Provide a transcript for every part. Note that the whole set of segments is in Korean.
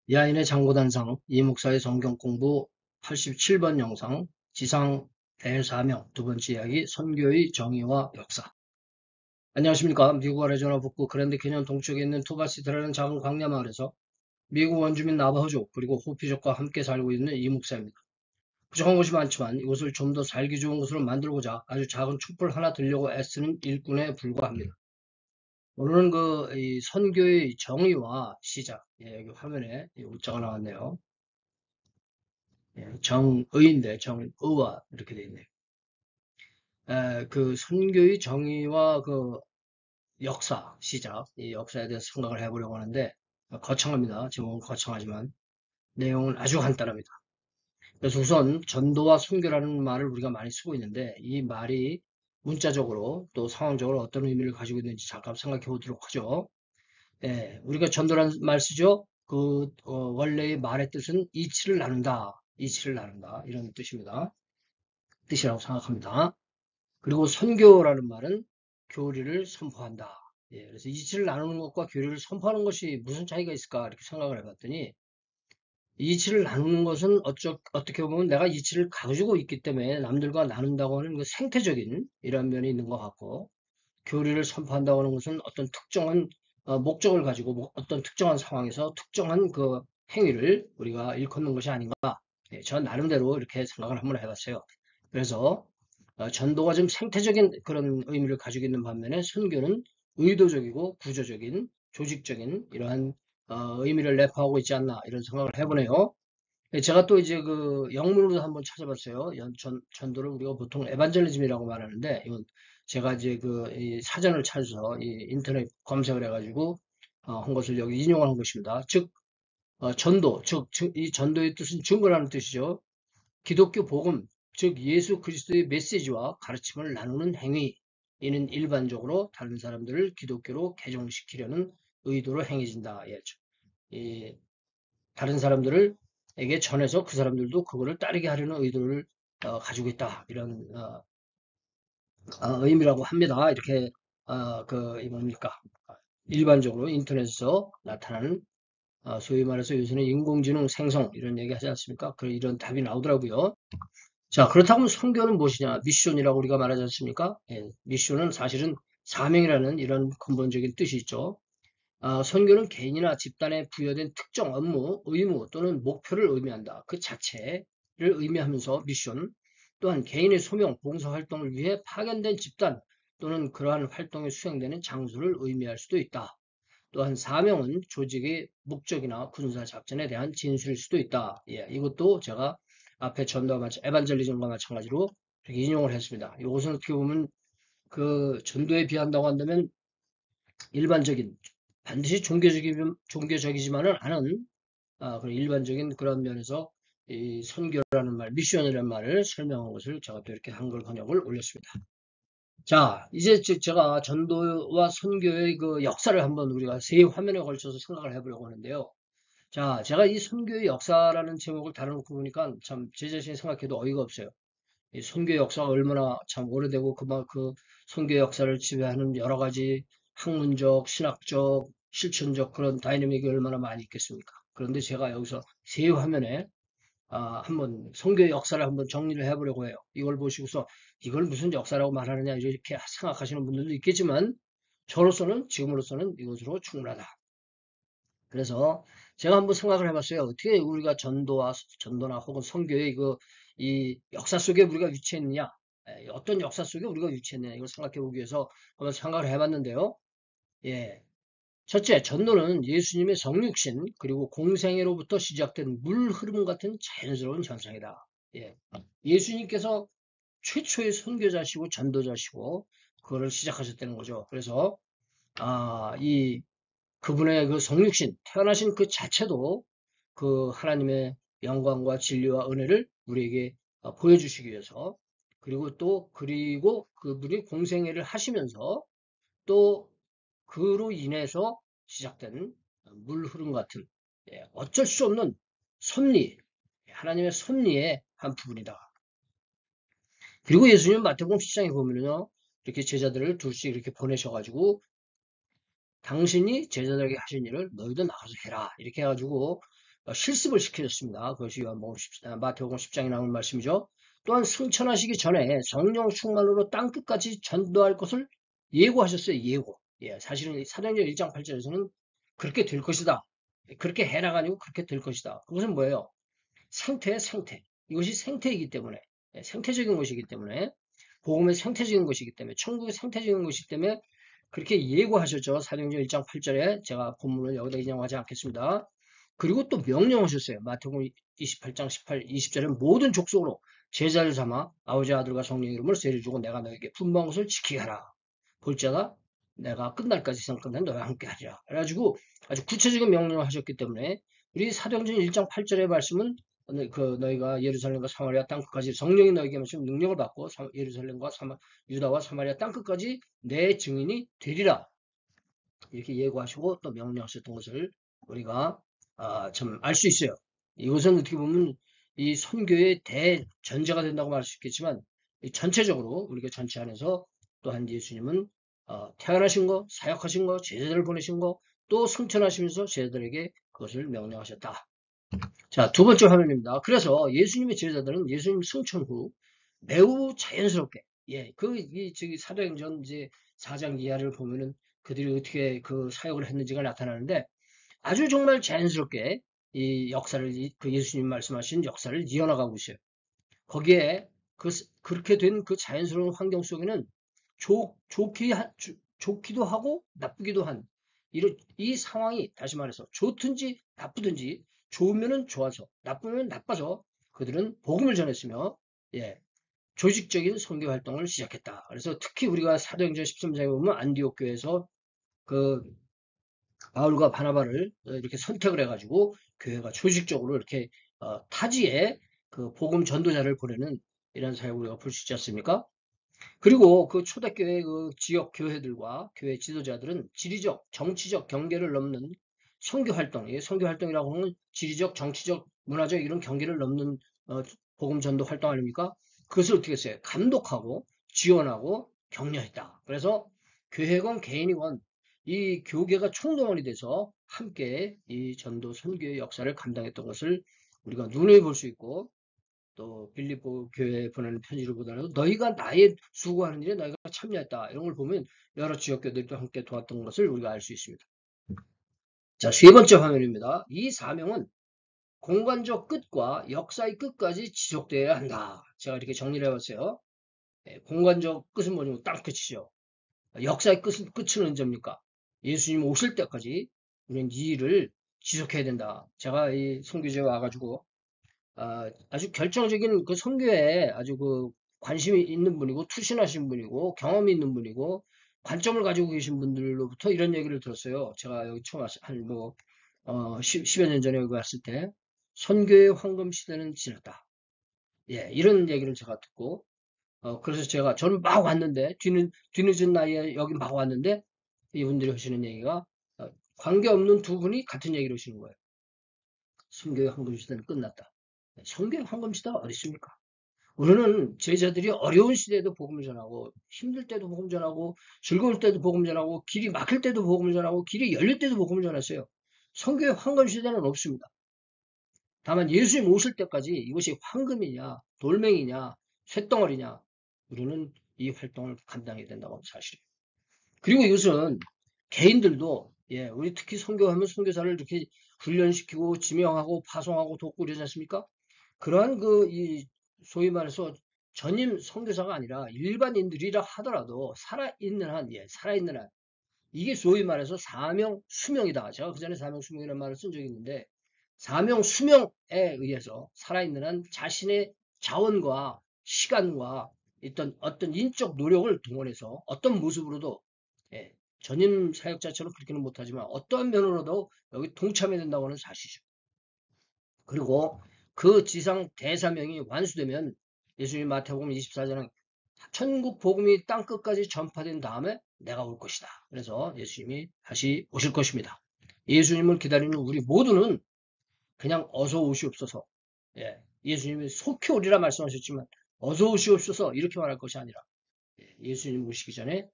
야인의 장고단상 이목사의 성경공부 87번 영상 지상 대사명 두 번째 이야기 선교의 정의와 역사. 안녕하십니까. 미국 아리조나 북부 그랜드 캐년 동쪽에 있는 투바시티라는 작은 광야 마을에서 미국 원주민 나바호족 그리고 호피족과 함께 살고 있는 이목사입니다. 부족한 곳이 많지만 이곳을 좀 더 살기 좋은 곳으로 만들고자 아주 작은 촛불 하나 들려고 애쓰는 일꾼에 불과합니다. 오늘은 이 선교의 정의와 시작. 여기 화면에 웃자가 나왔네요. 정의인데 정의와 이렇게 되어 있네요. 그 선교의 정의와 그 역사 시작, 이 역사에 대해서 생각을 해보려고 하는데 거창합니다. 제목은 거창하지만 내용은 아주 간단합니다. 그래서 우선 전도와 선교라는 말을 우리가 많이 쓰고 있는데 이 말이 문자적으로 또 상황적으로 어떤 의미를 가지고 있는지 잠깐 생각해 보도록 하죠. 우리가 전도라는 말 쓰죠. 원래의 말의 뜻은 이치를 나눈다, 이치를 나눈다 이런 뜻이라고 생각합니다. 그리고 선교라는 말은 교리를 선포한다. 그래서 이치를 나누는 것과 교리를 선포하는 것이 무슨 차이가 있을까 이렇게 생각을 해봤더니 이치를 나누는 것은 어떻게 보면 내가 이치를 가지고 있기 때문에 남들과 나눈다고 하는 그 생태적인 이런 면이 있는 것 같고 교리를 선포한다고 하는 것은 어떤 특정한 목적을 가지고 어떤 특정한 상황에서 특정한 그 행위를 우리가 일컫는 것이 아닌가. 저 나름대로 이렇게 생각을 한번 해봤어요. 그래서 전도가 좀 생태적인 그런 의미를 가지고 있는 반면에 선교는 의도적이고 구조적인 조직적인 이러한 의미를 내포하고 있지 않나 이런 생각을 해보네요. 제가 또 이제 그 영문으로 한번 찾아봤어요. 전도를 우리가 보통 에반젤리즘이라고 말하는데 이건 제가 이제 이 사전을 찾아서 이 인터넷 검색을 해가지고 한 것을 여기 인용을 한 것입니다. 즉 전도, 이 전도의 뜻은 증거라는 뜻이죠. 기독교 복음, 즉 예수 그리스도의 메시지와 가르침을 나누는 행위. 이는 일반적으로 다른 사람들을 기독교로 개종시키려는 의도로 행해진다. 이 다른 사람들에게 전해서 그 사람들도 그거를 따르게 하려는 의도를 가지고 있다. 이런 의미라고 합니다. 이렇게 이 뭡니까? 일반적으로 인터넷에서 나타나는 소위 말해서 요새는 인공지능 생성 이런 얘기 하지 않습니까? 이런 답이 나오더라고요. 자, 그렇다면 선교는 무엇이냐? 미션이라고 우리가 말하지 않습니까? 미션은 사실은 사명이라는 이런 근본적인 뜻이 있죠. 선교는 개인이나 집단에 부여된 특정 업무, 의무 또는 목표를 의미한다. 그 자체를 의미하면서 미션, 또한 개인의 소명, 봉사활동을 위해 파견된 집단 또는 그러한 활동에 수행되는 장소를 의미할 수도 있다. 또한 사명은 조직의 목적이나 군사 작전에 대한 진술일 수도 있다. 이것도 제가 앞에 에반젤리즘과 마찬가지로 이렇게 인용을 했습니다. 이것은 어떻게 보면 그 전도에 비한다고 한다면 일반적인 반드시 종교적이지만은 않은 그런 일반적인 그런 면에서 이 선교라는 말, 미션이라는 말을 설명한 것을 제가 또 이렇게 한글 번역을 올렸습니다. 자, 이제 제가 전도와 선교의 그 역사를 한번 우리가 세 화면에 걸쳐서 생각을 해보려고 하는데요. 자, 제가 이 선교의 역사라는 제목을 달아놓고 보니까 참 제 자신이 생각해도 어이가 없어요. 이 선교의 역사가 얼마나 참 오래되고 그 선교의 역사를 지배하는 여러 가지 학문적, 신학적, 실천적 그런 다이내믹이 얼마나 많이 있겠습니까? 그런데 제가 여기서 세 화면에 한번 선교의 역사를 한번 정리를 해보려고 해요. 이걸 보시고서 이걸 무슨 역사라고 말하느냐 이렇게 생각하시는 분들도 있겠지만 저로서는 지금으로서는 이것으로 충분하다. 그래서 제가 한번 생각을 해봤어요. 어떻게 우리가 전도나 혹은 선교의 이 역사 속에 우리가 위치했느냐, 어떤 역사 속에 우리가 위치했느냐 이걸 생각해 보기 위해서 한번 생각을 해봤는데요. 예, 첫째, 전도는 예수님의 성육신 그리고 공생애로부터 시작된 물 흐름 같은 자연스러운 현상이다. 예수님께서 최초의 선교자시고 전도자시고 그거를 시작하셨다는 거죠. 그래서 그분의 그 성육신, 태어나신 그 자체도 그 하나님의 영광과 진리와 은혜를 우리에게 보여주시기 위해서 그리고 그분이 공생애를 하시면서 또 그로 인해서 시작된 물 흐름 같은 어쩔 수 없는 섭리, 하나님의 섭리의 한 부분이다. 그리고 예수님 마태복음 10장에 보면요, 이렇게 제자들을 둘씩 이렇게 보내셔가지고 당신이 제자들에게 하신 일을 너희도 나가서 해라 이렇게 해가지고 실습을 시켜줬습니다. 그것이 마태복음 10장에 나오는 말씀이죠. 또한 승천하시기 전에 성령 충만으로 땅 끝까지 전도할 것을 예고하셨어요. 예고. 예, 사실은 사도행전 1장 8절에서는 그렇게 될 것이다. 그렇게 해라가 아니고 그렇게 될 것이다. 그것은 뭐예요? 생태의 생태. 이것이 생태이기 때문에, 생태적인 것이기 때문에, 복음의 생태적인 것이기 때문에, 천국의 생태적인 것이기 때문에 그렇게 예고하셨죠. 사도행전 1장 8절에 제가 본문을 여기다 인용하지 않겠습니다. 그리고 또 명령하셨어요. 마태복음 28장 18, 20절에 모든 족속으로 제자를 삼아 아버지 아들과 성령의 이름으로 세례를 주고 내가 너에게 분부한 것을 지키게 하라. 볼자가 내가 끝날까지 세상 끝난 너와 함께 하리라. 그래가지고 아주 구체적인 명령을 하셨기 때문에 우리 사도행전 1장 8절의 말씀은 너희가 예루살렘과 사마리아 땅끝까지 성령이 너에게 마시면 능력을 받고 예루살렘과 유다와 사마리아 땅끝까지 내 증인이 되리라. 이렇게 예고하시고 또 명령하셨던 것을 우리가 참 알 수 있어요. 이것은 어떻게 보면 이 선교의 대전제가 된다고 말할 수 있겠지만 전체적으로 우리가 전체 안에서 또한 예수님은 태어나신 거, 사역하신 거, 제자들을 보내신 거, 또 승천하시면서 제자들에게 그것을 명령하셨다. 자, 두 번째 화면입니다. 그래서 예수님의 제자들은 예수님 승천 후 매우 자연스럽게, 저기 사도행전 이제 4장 이하를 보면은 그들이 어떻게 그 사역을 했는지가 나타나는데 아주 정말 자연스럽게 이 역사를, 그 예수님 말씀하신 역사를 이어나가고 있어요. 거기에 그렇게 된 그 자연스러운 환경 속에는 좋기도 하고 나쁘기도 한 이 상황이 다시 말해서 좋든지 나쁘든지 좋으면은 좋아서 나쁘면 나빠서 그들은 복음을 전했으며 예, 조직적인 선교 활동을 시작했다. 그래서 특히 우리가 사도행전 13장에 보면 안디옥 교회에서 그 바울과 바나바를 이렇게 선택을 해가지고 교회가 조직적으로 이렇게 타지에 그 복음 전도자를 보내는 이런 사역을 우리가 볼 수 있지 않습니까? 그리고 그 초대교회 그 지역 교회들과 교회 지도자들은 지리적, 정치적 경계를 넘는 선교 활동, 선교 활동이라고 하면 지리적, 정치적, 문화적 이런 경계를 넘는 복음 전도 활동 아닙니까? 그것을 어떻게 했어요? 감독하고 지원하고 격려했다. 그래서 교회건 개인이건 이 교계가 총동원이 돼서 함께 이 전도 선교의 역사를 감당했던 것을 우리가 눈에 볼 수 있고 또 빌립보 교회에 보내는 편지를 보더라도 너희가 나의 수고하는 일에 너희가 참여했다. 이런 걸 보면 여러 지역교들도 함께 도왔던 것을 우리가 알 수 있습니다. 자, 세 번째 화면입니다. 이 사명은 공간적 끝과 역사의 끝까지 지속되어야 한다. 제가 이렇게 정리를 해봤어요. 공간적 끝은 뭐냐면 딱 끝이죠. 역사의 끝은 언제입니까? 예수님 오실 때까지 우리는 이 일을 지속해야 된다. 제가 이 선교지에 와가지고 아주 결정적인 그 선교에 아주 그 관심이 있는 분이고 투신하신 분이고 경험이 있는 분이고 관점을 가지고 계신 분들로부터 이런 얘기를 들었어요. 제가 여기 처음 왔을 한뭐 10여 년 전에 여기 왔을 때 선교의 황금 시대는 지났다. 예, 이런 얘기를 제가 듣고 그래서 저는 막 왔는데 뒤늦은 나이에 여기 막 왔는데 이분들이 하시는 얘기가 관계없는 두 분이 같은 얘기를 하시는 거예요. 선교의 황금 시대는 끝났다. 선교의 황금 시대가 어디 있습니까? 우리는 제자들이 어려운 시대에도 복음을 전하고 힘들 때도 복음 전하고 즐거울 때도 복음 전하고 길이 막힐 때도 복음을 전하고 길이 열릴 때도 복음을 전했어요. 선교의 황금 시대는 없습니다. 다만 예수님 오실 때까지 이것이 황금이냐 돌멩이냐 쇳덩어리냐 우리는 이 활동을 감당해야 된다고 하는 사실이에요. 그리고 이것은 개인들도 우리 특히 선교하면 선교사를 이렇게 훈련시키고 지명하고 파송하고 돕고 그러지 않습니까? 그러한 소위 말해서 전임 선교사가 아니라 일반인들이라 하더라도 살아있는 한 이게 소위 말해서 사명 수명이다. 제가 그 전에 사명 수명이라는 말을 쓴 적이 있는데 사명 수명에 의해서 살아있는 한 자신의 자원과 시간과 어떤 인적 노력을 동원해서 어떤 모습으로도 전임 사역자처럼 그렇게는 못하지만 어떠한 면으로도 여기 동참해야 된다고 하는 사실이죠. 그리고 그 지상 대사명이 완수되면 예수님 마태복음 24장은 천국 복음이 땅 끝까지 전파된 다음에 내가 올 것이다. 그래서 예수님이 다시 오실 것입니다. 예수님을 기다리는 우리 모두는 그냥 어서 오시옵소서. 예수님이 속히 오리라 말씀하셨지만 어서 오시옵소서 이렇게 말할 것이 아니라 예수님 오시기 전에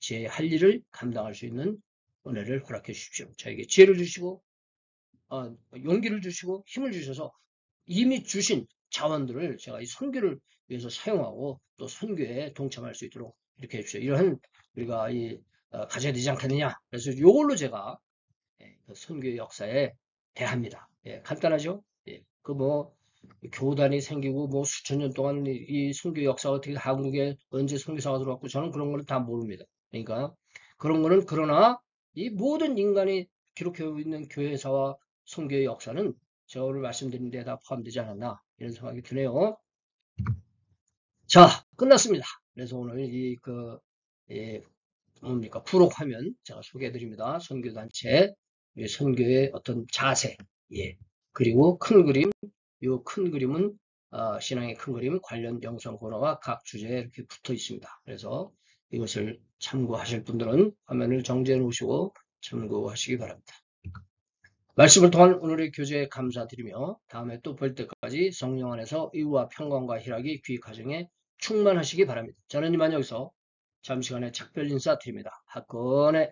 제 할 일을 감당할 수 있는 은혜를 허락해 주십시오. 저에게 지혜를 주시고 용기를 주시고 힘을 주셔서 이미 주신 자원들을 제가 이 선교를 위해서 사용하고 또 선교에 동참할 수 있도록 이렇게 해주세요. 이러한 우리가 가져야 되지 않겠느냐. 그래서 이걸로 제가 그 선교의 역사에 대합니다. 예, 간단하죠? 예, 그 뭐 교단이 생기고 뭐 수천 년 동안 이 선교 역사가 어떻게 한국에 언제 선교사가 들어왔고 저는 그런 거는 다 모릅니다. 그러니까 그런 거는 그러나 이 모든 인간이 기록하고 있는 교회사와 선교의 역사는 제가 오늘 말씀드린 데에 다 포함되지 않았나 이런 생각이 드네요. 자, 끝났습니다. 그래서 오늘 뭡니까? 부록 화면 제가 소개해 드립니다. 선교단체, 선교의 어떤 자세, 예. 그리고 큰 그림, 이 큰 그림은 신앙의 큰 그림 관련 영상 코너가 각 주제에 이렇게 붙어 있습니다. 그래서 이것을 참고하실 분들은 화면을 정지해 놓으시고 참고하시기 바랍니다. 말씀을 통한 오늘의 교제에 감사드리며 다음에 또 볼 때까지 성령 안에서 의와 평강과 희락이 귀 가정에 충만하시기 바랍니다. 저는 이만 여기서 잠시간의 작별 인사 드립니다. 학건의